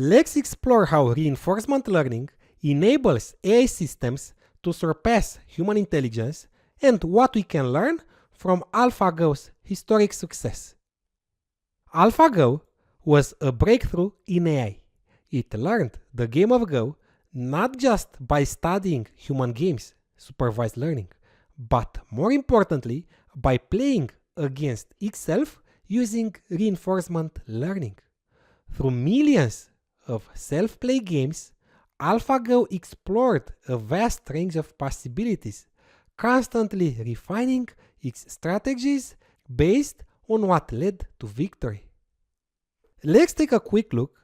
Let's explore how reinforcement learning enables AI systems to surpass human intelligence and what we can learn from AlphaGo's historic success. AlphaGo was a breakthrough in AI. It learned the game of Go not just by studying human games, supervised learning, but more importantly, by playing against itself using reinforcement learning. Through millions of self-play games, AlphaGo explored a vast range of possibilities, constantly refining its strategies based on what led to victory. Let's take a quick look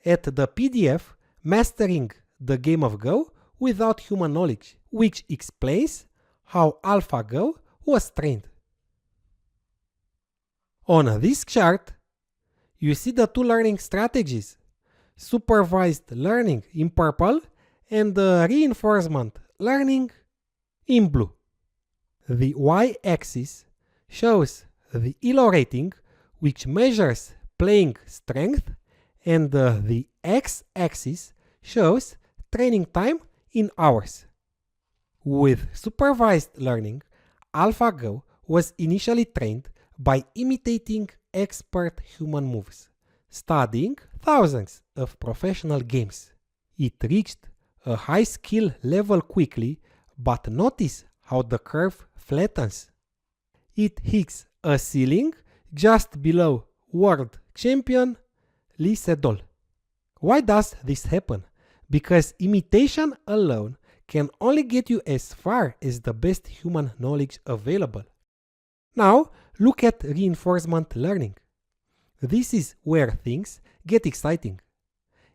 at the PDF Mastering the Game of Go Without Human Knowledge, which explains how AlphaGo was trained. On this chart, you see the two learning strategies, supervised learning in purple and reinforcement learning in blue. The y-axis shows the ELO rating, which measures playing strength, and the x-axis shows training time in hours. With supervised learning, AlphaGo was initially trained by imitating expert human moves, studying thousands of professional games. It reached a high skill level quickly, but notice how the curve flattens. It hits a ceiling just below world champion Lee Sedol. Why does this happen? Because imitation alone can only get you as far as the best human knowledge available. Now, look at reinforcement learning. This is where things get exciting.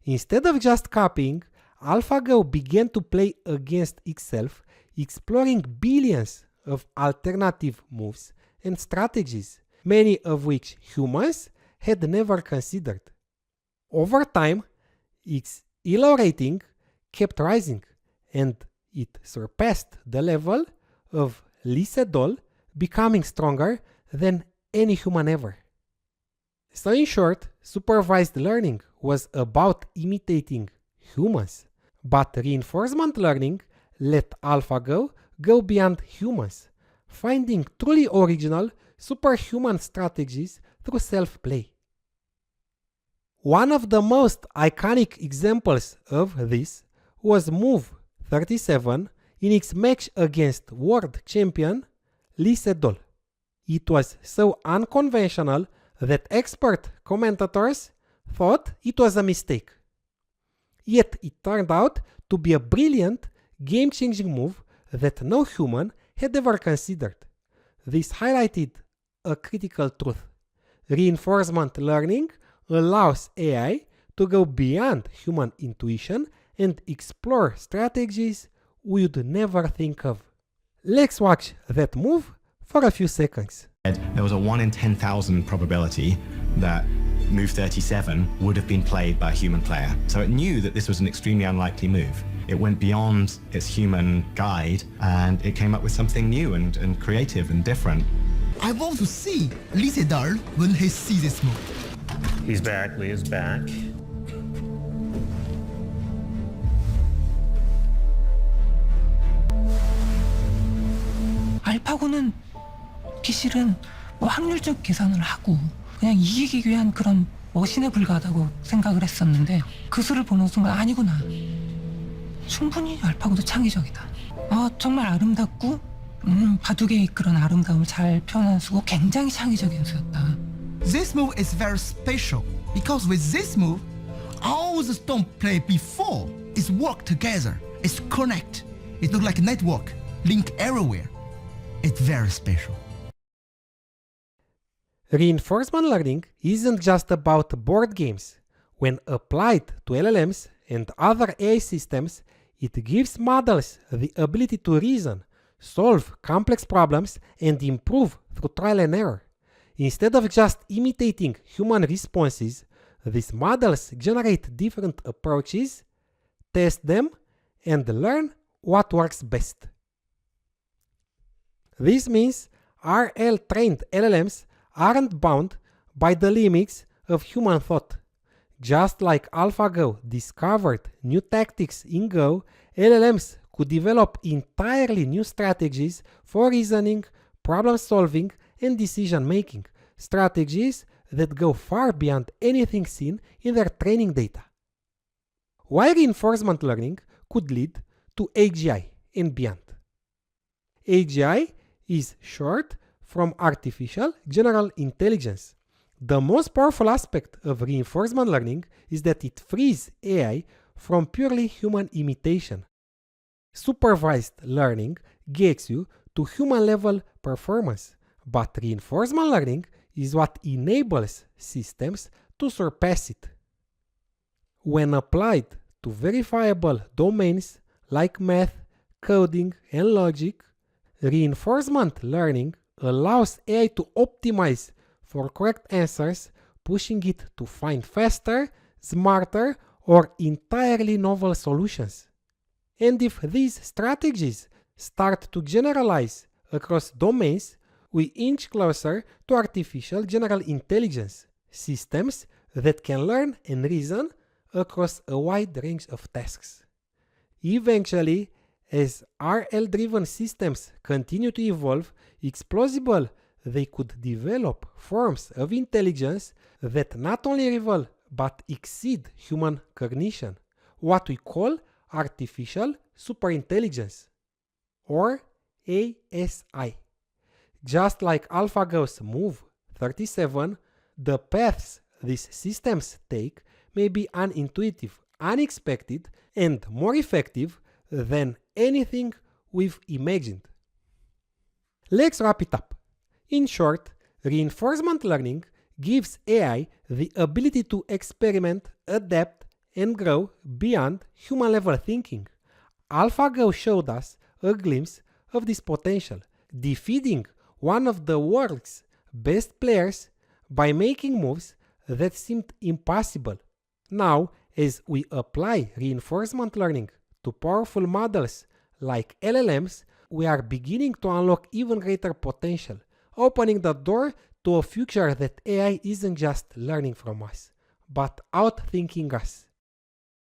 Instead of just copying, AlphaGo began to play against itself, exploring billions of alternative moves and strategies, many of which humans had never considered. Over time, its ELO rating kept rising, and it surpassed the level of Lee Sedol, becoming stronger than any human ever. So in short, supervised learning was about imitating humans, but reinforcement learning let AlphaGo go beyond humans, finding truly original superhuman strategies through self-play. One of the most iconic examples of this was move 37 in its match against world champion Lee Sedol. It was so unconventional that expert commentators thought it was a mistake. Yet it turned out to be a brilliant, game-changing move that no human had ever considered. This highlighted a critical truth. Reinforcement learning allows AI to go beyond human intuition and explore strategies we would never think of. Let's watch that move for a few seconds. There was a 1 in 10,000 probability that move 37 would have been played by a human player. So it knew that this was an extremely unlikely move. It went beyond its human guide and it came up with something new and creative and different. I want to see Lee Sedol when he sees this move. He's back, Lee is back. 알파고는 실은 확률적 계산을 하고 그냥 이기기 위한 그런 머신에 불과하다고 생각을 했었는데 그 수를 보는 순간 아니구나. 충분히 알파고도 창의적이다. 정말 아름답고 바둑의 그런 아름다움을 잘 표현한 수고 굉장히 창의적인 수였다. This move is very special because with this move, all the stone play before is work together. It's connect. It looks like a network, link everywhere. It's very special. Reinforcement learning isn't just about board games. When applied to LLMs and other AI systems, it gives models the ability to reason, solve complex problems, and improve through trial and error. Instead of just imitating human responses, these models generate different approaches, test them, and learn what works best. This means RL-trained LLMs aren't bound by the limits of human thought. Just like AlphaGo discovered new tactics in Go, LLMs could develop entirely new strategies for reasoning, problem solving, and decision making, strategies that go far beyond anything seen in their training data. While reinforcement learning could lead to AGI and beyond. AGI is short from Artificial General Intelligence. The most powerful aspect of reinforcement learning is that it frees AI from purely human imitation. Supervised learning gets you to human-level performance, but reinforcement learning is what enables systems to surpass it. When applied to verifiable domains like math, coding, and logic, reinforcement learning allows AI to optimize for correct answers, pushing it to find faster, smarter, or entirely novel solutions. And if these strategies start to generalize across domains, we inch closer to artificial general intelligence, systems that can learn and reason across a wide range of tasks. Eventually, as RL-driven systems continue to evolve, it's plausible they could develop forms of intelligence that not only rival but exceed human cognition, what we call artificial superintelligence, or ASI. Just like AlphaGo's Move 37, the paths these systems take may be unintuitive, unexpected, and more effective than anything we've imagined. Let's wrap it up. In short, reinforcement learning gives AI the ability to experiment, adapt, and grow beyond human-level thinking. AlphaGo showed us a glimpse of this potential, defeating one of the world's best players by making moves that seemed impossible. Now, as we apply reinforcement learning to powerful models like LLMs, we are beginning to unlock even greater potential, opening the door to a future that AI isn't just learning from us, but outthinking us.